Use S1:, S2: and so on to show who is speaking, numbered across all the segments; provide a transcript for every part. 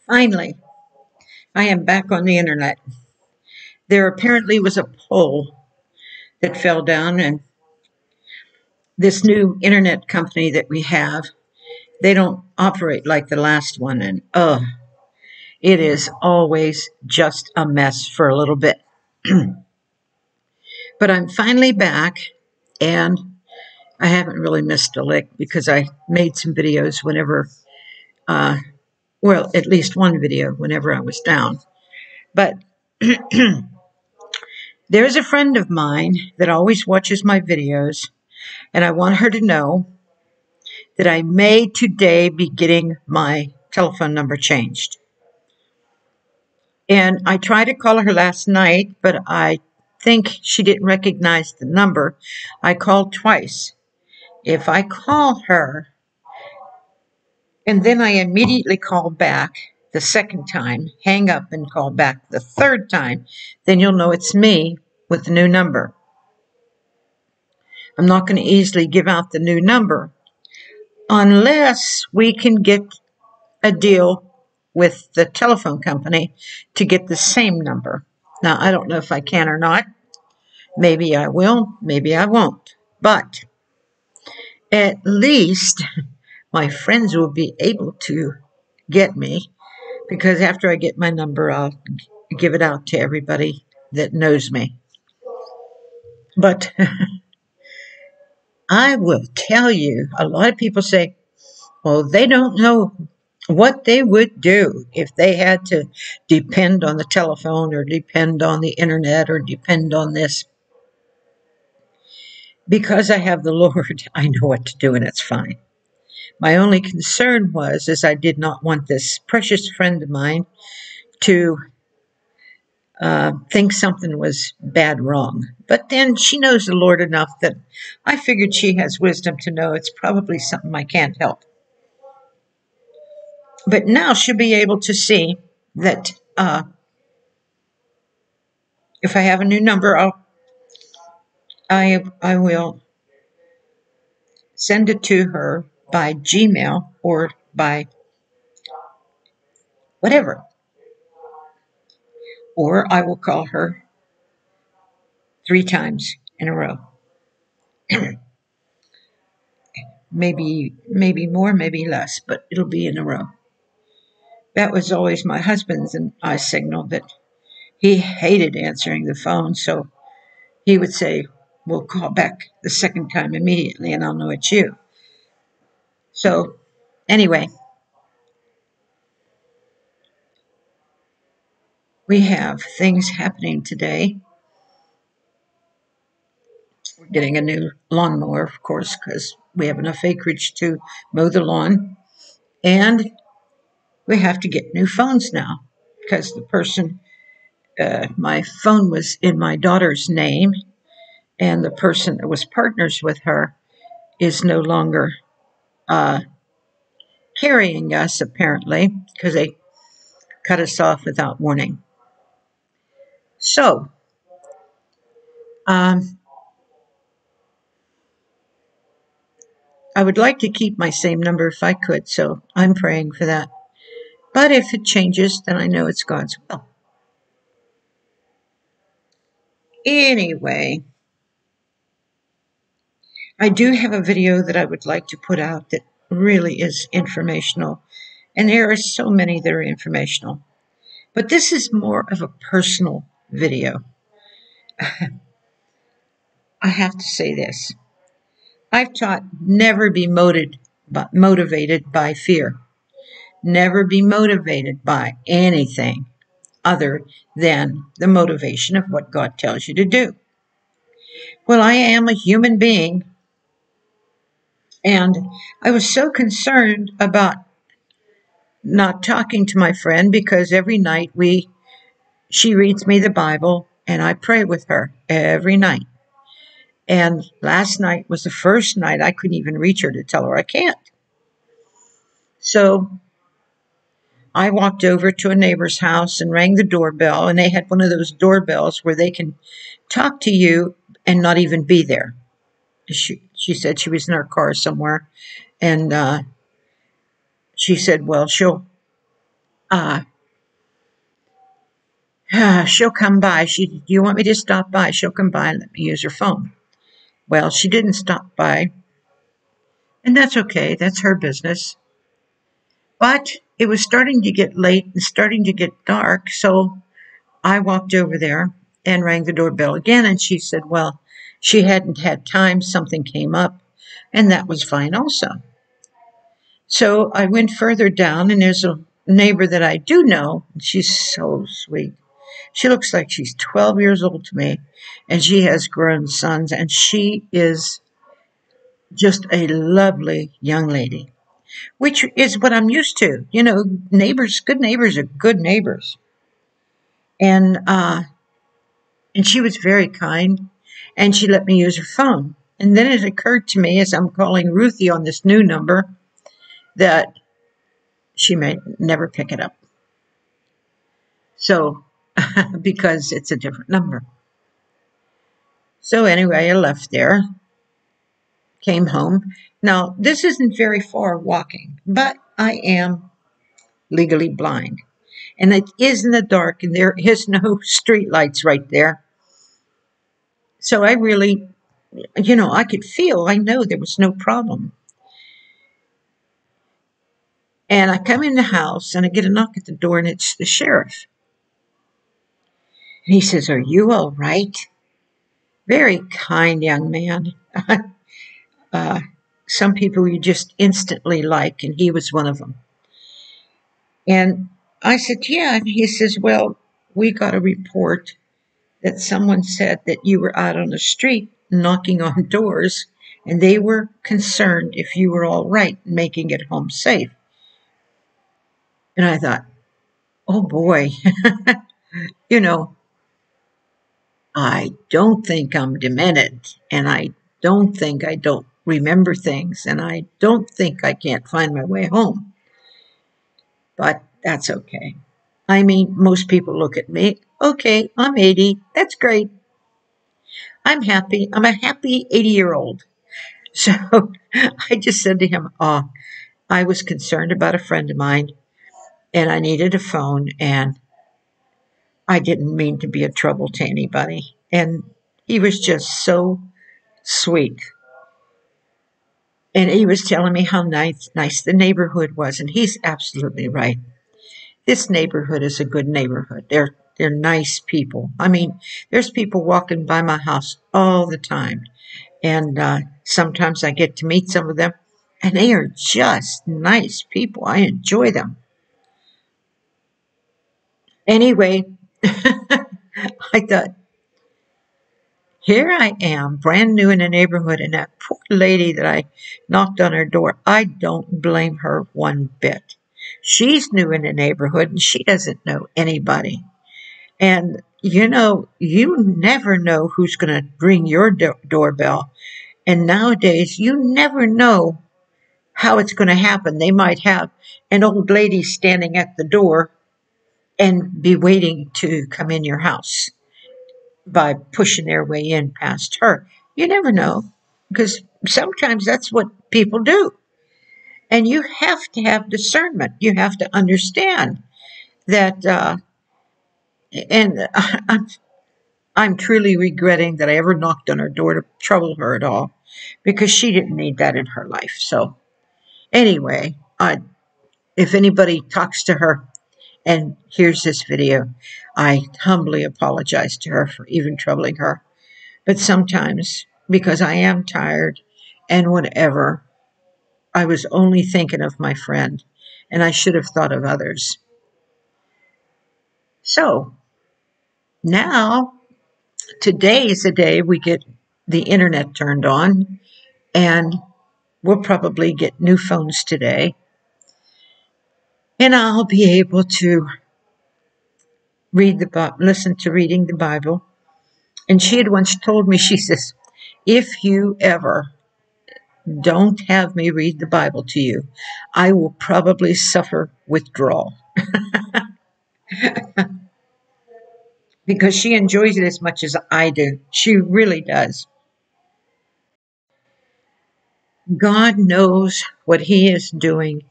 S1: Finally, I am back on the internet. There apparently was a pole that fell down, and this new internet company that we have, they don't operate like the last one. And it is always just a mess for a little bit. But I'm finally back, and I haven't really missed a lick because I made some videos whenever, well, at least one video whenever I was down. But there's a friend of mine that always watches my videos, and I want her to know that I may today be getting my telephone number changed. And I tried to call her last night, but I think she didn't recognize the number. I called twice. If I call her and then I immediately call back the second time, hang up and call back the third time, then you'll know it's me with the new number. I'm not going to easily give out the new number unless we can get a deal with the telephone company to get the same number. Now, I don't know if I can or not. Maybe I will, maybe I won't. But at least my friends will be able to get me, because after I get my number, I'll give it out to everybody that knows me. But I will tell you, a lot of people say, well, they don't know what they would do if they had to depend on the telephone or depend on the internet or depend on this. Because I have the Lord, I know what to do, and it's fine. My only concern is I did not want this precious friend of mine to think something was bad wrong. But then she knows the Lord enough that I figured she has wisdom to know it's probably something I can't help. But now she'll be able to see that if I have a new number, I will send it to her by Gmail or by whatever. Or I will call her 3 times in a row. maybe more, maybe less, but it'll be in a row. That was always my husband's and I signal that he hated answering the phone, so he would say, we'll call back the second time immediately and I'll know it's you. So anyway, we have things happening today. We're getting a new lawnmower, of course, because we have enough acreage to mow the lawn. And we have to get new phones now because the person, my phone was in my daughter's name, and the person that was partners with her is no longer carrying us, apparently, because they cut us off without warning. So, I would like to keep my same number if I could, so I'm praying for that. But if it changes, then I know it's God's will. Anyway, I do have a video that I would like to put out that really is informational. And there are so many that are informational. But this is more of a personal video. I have to say this. I've taught never be motivated by fear. Never be motivated by anything other than the motivation of what God tells you to do. Well, I am a human being, and I was so concerned about not talking to my friend because every night she reads me the Bible and I pray with her every night. And last night was the first night I couldn't even reach her to tell her I can't. So I walked over to a neighbor's house and rang the doorbell, and they had one of those doorbells where they can talk to you and not even be there. She said she was in her car somewhere, and she said, well, she'll uh, she'll come by. Do you want me to stop by? She'll come by and let me use her phone. Well, she didn't stop by, and that's okay. That's her business. But it was starting to get late and starting to get dark, so I walked over there and rang the doorbell again, and she said, well, she hadn't had time, something came up, and that was fine also. So I went further down, and there's a neighbor that I do know. She's so sweet. She looks like she's 12 years old to me, and she has grown sons, and she is just a lovely young lady, which is what I'm used to. You know, good neighbors are good neighbors. And she was very kind, and she let me use her phone. And then it occurred to me as I'm calling Ruthie on this new number that she may never pick it up. So, because it's a different number. So anyway, I left there, came home. Now, this isn't very far walking, but I am legally blind. And it is in the dark, and there is no street lights right there. So I really, I could feel, I know there was no problem. And I come in the house, and I get a knock at the door, and it's the sheriff. And he says, are you all right? Very kind young man. Some people you just instantly like, and he was one of them. And I said, yeah. And he says, well, we got a report that someone said that you were out on the street knocking on doors, and they were concerned if you were all right making it home safe. And I thought, oh boy, I don't think I'm demented, and I don't think I don't remember things, and I don't think I can't find my way home. But that's okay. I mean, most people look at me, okay, I'm 80, that's great. I'm happy. I'm a happy 80-year-old. So I just said to him, I was concerned about a friend of mine, and I needed a phone, and I didn't mean to be a trouble to anybody. And he was just so sweet. And he was telling me how nice the neighborhood was, and he's absolutely right. This neighborhood is a good neighborhood. They're nice people. I mean, there's people walking by my house all the time, and sometimes I get to meet some of them, and they are just nice people. I enjoy them. Anyway, I thought, here I am, brand new in the neighborhood, and that poor lady that I knocked on her door, I don't blame her one bit. She's new in the neighborhood, and she doesn't know anybody. And, you never know who's going to ring your doorbell. And nowadays, you never know how it's going to happen. They might have an old lady standing at the door and be waiting to come in your house by pushing their way in past her. You never know, because sometimes that's what people do. And you have to have discernment. You have to understand that, and I'm truly regretting that I ever knocked on her door to trouble her at all, because she didn't need that in her life. So anyway, if anybody talks to her and hears this video, I humbly apologize to her for even troubling her. But sometimes, because I am tired and whatever, I was only thinking of my friend, and I should have thought of others. So now, today is the day we get the internet turned on, and we'll probably get new phones today. And I'll be able to listen to reading the Bible. And she had once told me, she says, if you ever don't have me read the Bible to you, I will probably suffer withdrawal. Because she enjoys it as much as I do. She really does. God knows what He is doing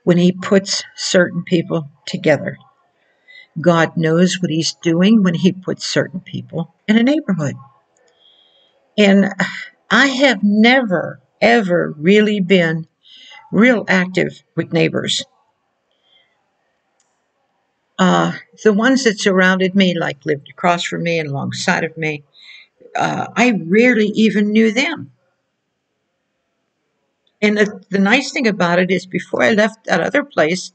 S1: when He puts certain people together. God knows what he's doing when he puts certain people in a neighborhood. And I have never, ever really been real active with neighbors. The ones that surrounded me, like lived across from me and alongside of me, I rarely even knew them. And the nice thing about it is before I left that other place,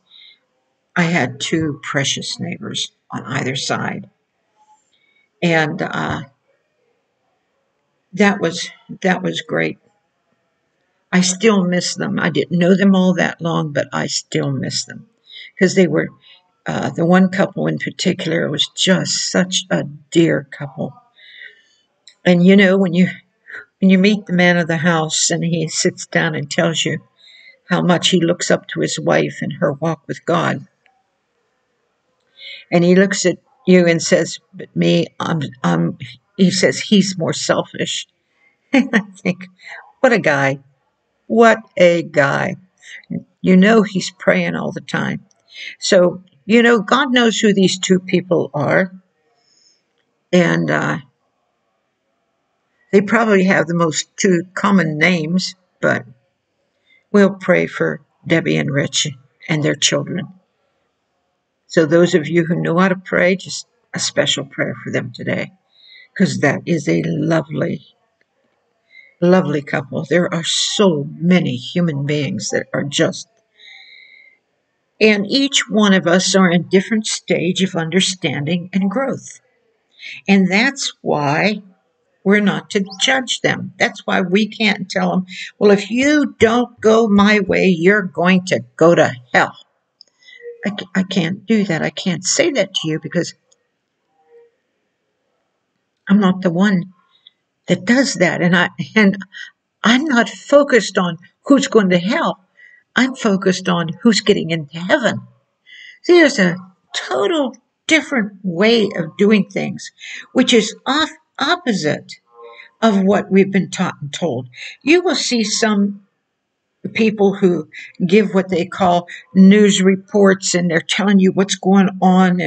S1: I had two precious neighbors on either side. And that was great. I still miss them. I didn't know them all that long, but I still miss them because they were the one couple in particular was just such a dear couple. And when you meet the man of the house and he sits down and tells you how much he looks up to his wife and her walk with God, and he looks at you and says, "But me, he says he's more selfish." And I think, what a guy! What a guy! He's praying all the time. So God knows who these two people are, and they probably have the most two common names, but we'll pray for Debbie and Rich and their children. So those of you who know how to pray, just a special prayer for them today, because that is a lovely, lovely couple. There are so many human beings that are just, and each one of us are in different stage of understanding and growth. And that's why we're not to judge them. That's why we can't tell them, well, if you don't go my way, you're going to go to hell. I can't do that. I can't say that to you because I'm not the one that does that. And I'm not focused on who's going to hell. I'm focused on who's getting into heaven. See, there's a total different way of doing things, which is opposite of what we've been taught and told. You will see some people who give what they call news reports, and they're telling you what's going on,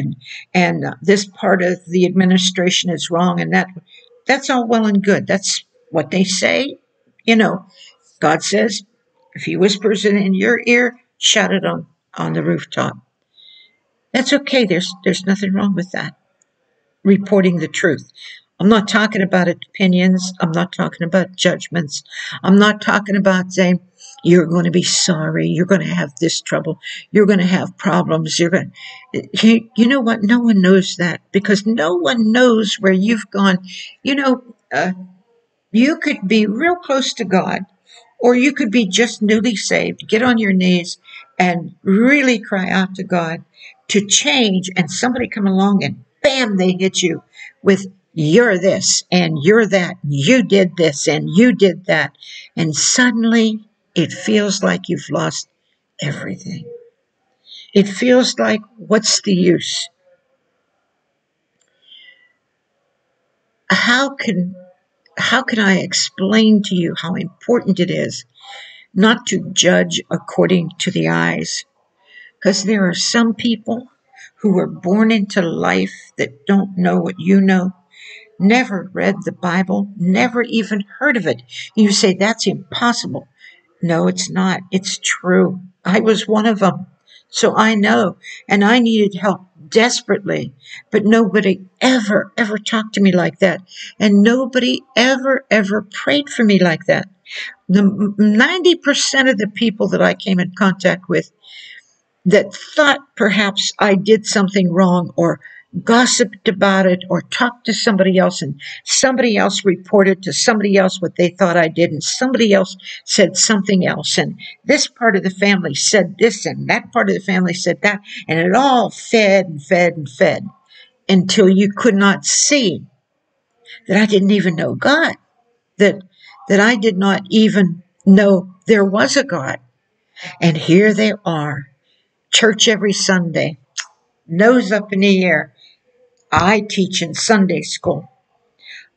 S1: and this part of the administration is wrong, and that's all well and good. That's what they say. God says, if he whispers it in your ear, shout it on the rooftop. That's okay. There's nothing wrong with that. Reporting the truth. I'm not talking about opinions. I'm not talking about judgments. I'm not talking about saying you're going to be sorry. You're going to have this trouble. You're going to have problems. You know what? No one knows that because no one knows where you've gone. You could be real close to God, or you could be just newly saved, get on your knees and really cry out to God to change, and somebody come along and bam, they hit you with you're this and you're that, you did this and you did that. And suddenly it feels like you've lost everything. It feels like, what's the use? How can I explain to you how important it is not to judge according to the eyes? Because there are some people who were born into life that don't know what you know, never read the Bible, never even heard of it. You say, that's impossible. No, it's not. It's true. I was one of them. So I know. And I needed help desperately. But nobody ever, ever talked to me like that. And nobody ever, ever prayed for me like that. The 90% of the people that I came in contact with that thought perhaps I did something wrong or gossiped about it or talked to somebody else and somebody else reported to somebody else what they thought I did and somebody else said something else and this part of the family said this and that part of the family said that, and it all fed and fed and fed until you could not see that I didn't even know God, that I did not even know there was a God. And here they are, church every Sunday, nose up in the air. I teach in Sunday school.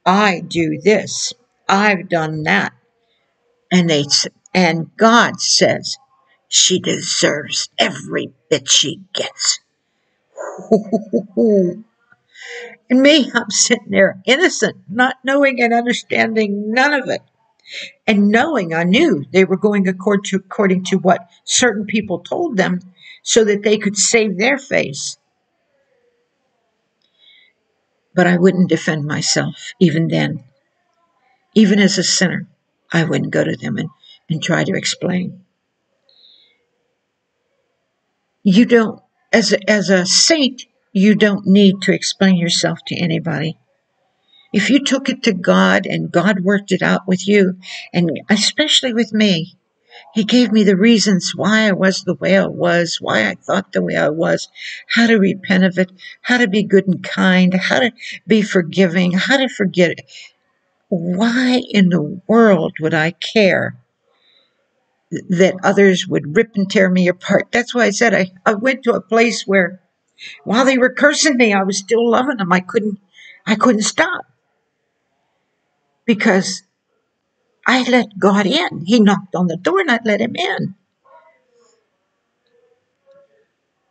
S1: I do this. I've done that. And God says she deserves every bit she gets. And me, I'm sitting there innocent, not knowing and understanding none of it. And knowing I knew they were going according to what certain people told them so that they could save their face. But I wouldn't defend myself even then. Even as a sinner, I wouldn't go to them and try to explain. You don't, as a saint, you don't need to explain yourself to anybody. If you took it to God and God worked it out with you, and especially with me, He gave me the reasons why I was the way I was, why I thought the way I was, how to repent of it, how to be good and kind, how to be forgiving, how to forget it. Why in the world would I care that others would rip and tear me apart? That's why I said I went to a place where while they were cursing me, I was still loving them. I couldn't stop because I let God in. He knocked on the door and I let him in.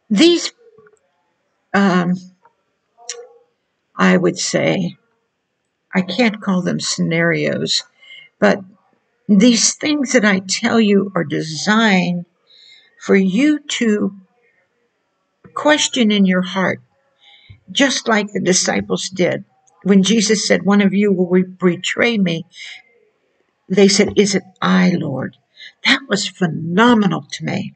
S1: These, I would say, I can't call them scenarios, but these things that I tell you are designed for you to question in your heart, just like the disciples did. When Jesus said, one of you will betray me, they said, is it I, Lord? That was phenomenal to me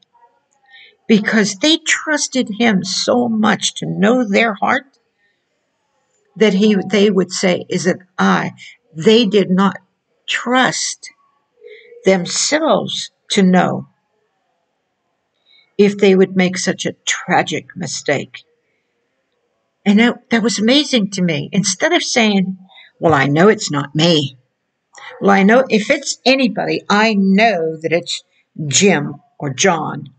S1: because they trusted him so much to know their heart that they would say, is it I? They did not trust themselves to know if they would make such a tragic mistake. And that was amazing to me. Instead of saying, well, I know it's not me. Well, I know if it's anybody, I know that it's Jim or John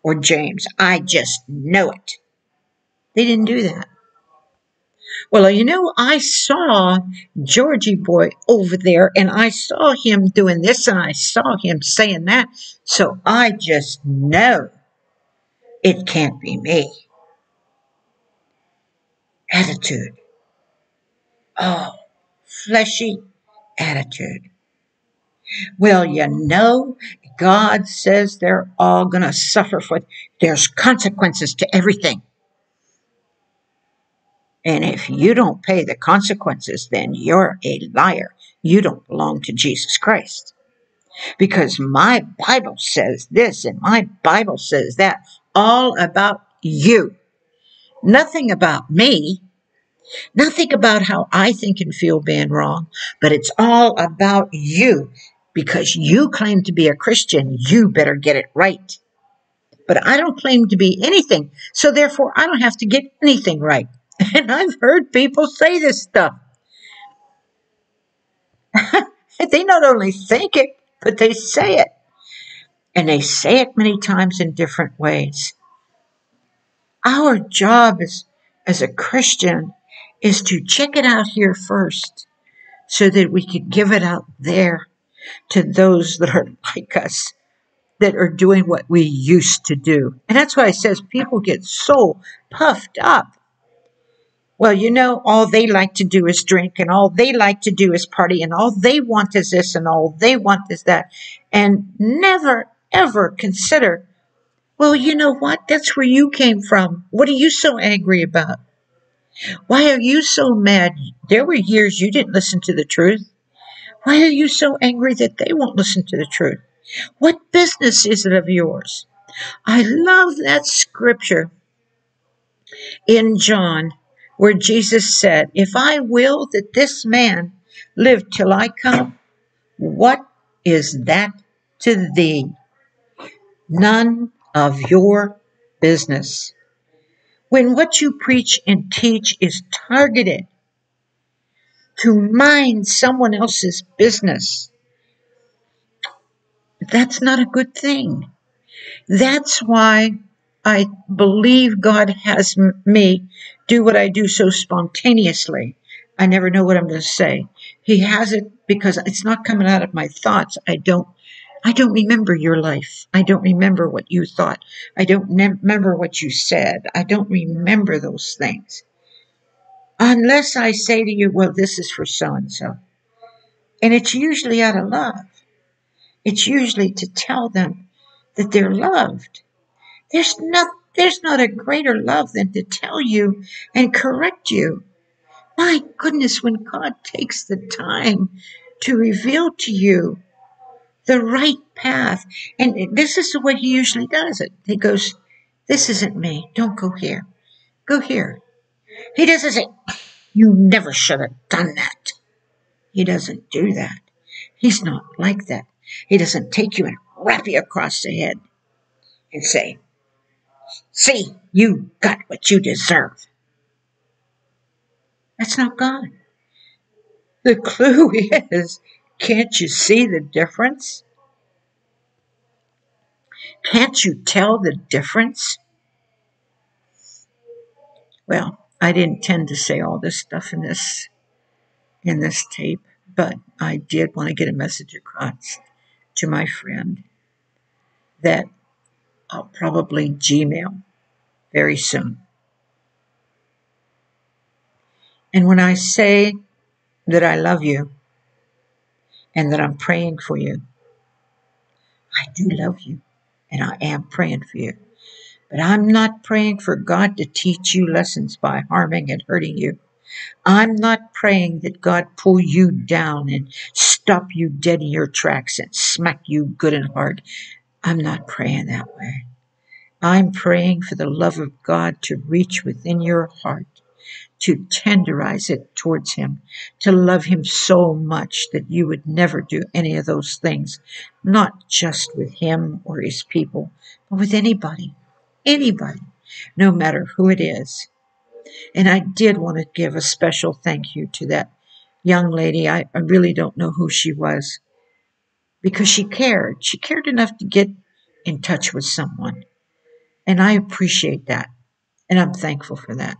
S1: or James. I just know it. They didn't do that. Well, I saw Georgie boy over there and I saw him doing this and I saw him saying that. So I just know it can't be me. Attitude. Oh, fleshy attitude. Well, God says they're all going to suffer for it. There's consequences to everything. And if you don't pay the consequences, then you're a liar. You don't belong to Jesus Christ. Because my Bible says this and my Bible says that, all about you. Nothing about me. Nothing about how I think and feel being wrong, but it's all about you. Because you claim to be a Christian, you better get it right. But I don't claim to be anything, so therefore I don't have to get anything right. And I've heard people say this stuff. They not only think it, but they say it. And they say it many times in different ways. Our job as a Christian is to check it out here first so that we could give it out there to those that are like us, that are doing what we used to do. And that's why it says people get so puffed up. Well, all they like to do is drink and all they like to do is party and all they want is this and all they want is that. And never, ever consider, well, you know what? That's where you came from. What are you so angry about? Why are you so mad? There were years you didn't listen to the truth. Why are you so angry that they won't listen to the truth? What business is it of yours? I love that scripture in John where Jesus said, if I will that this man live till I come, what is that to thee? None of your business. When what you preach and teach is targeted to mind someone else's business, that's not a good thing. That's why I believe God has me do what I do so spontaneously. I never know what I'm going to say. He has it because it's not coming out of my thoughts. I don't I don't remember your life. I don't remember what you thought. I don't remember what you said. I don't remember those things. Unless I say to you, well, this is for so and so. And it's usually out of love. It's usually to tell them that they're loved. There's not a greater love than to tell you and correct you. My goodness, when God takes the time to reveal to you the right path, and this is the way He usually does it. He goes, this isn't me. Don't go here. Go here. He doesn't say, you never should have done that. He doesn't do that. He's not like that. He doesn't take you and rap you across the head and say, see, you got what you deserve. That's not God. The clue is, can't you see the difference? Can't you tell the difference? Well, I didn't intend to say all this stuff in this tape, but I did want to get a message across to my friend that I'll probably Gmail very soon. And when I say that I love you and that I'm praying for you, I do love you and I am praying for you. But I'm not praying for God to teach you lessons by harming and hurting you. I'm not praying that God pull you down and stop you dead in your tracks and smack you good and hard. I'm not praying that way. I'm praying for the love of God to reach within your heart, to tenderize it towards Him, to love Him so much that you would never do any of those things, not just with Him or His people, but with anybody, no matter who it is. And I did want to give a special thank you to that young lady. I really don't know who she was, because she cared. She cared enough to get in touch with someone. And I appreciate that. And I'm thankful for that.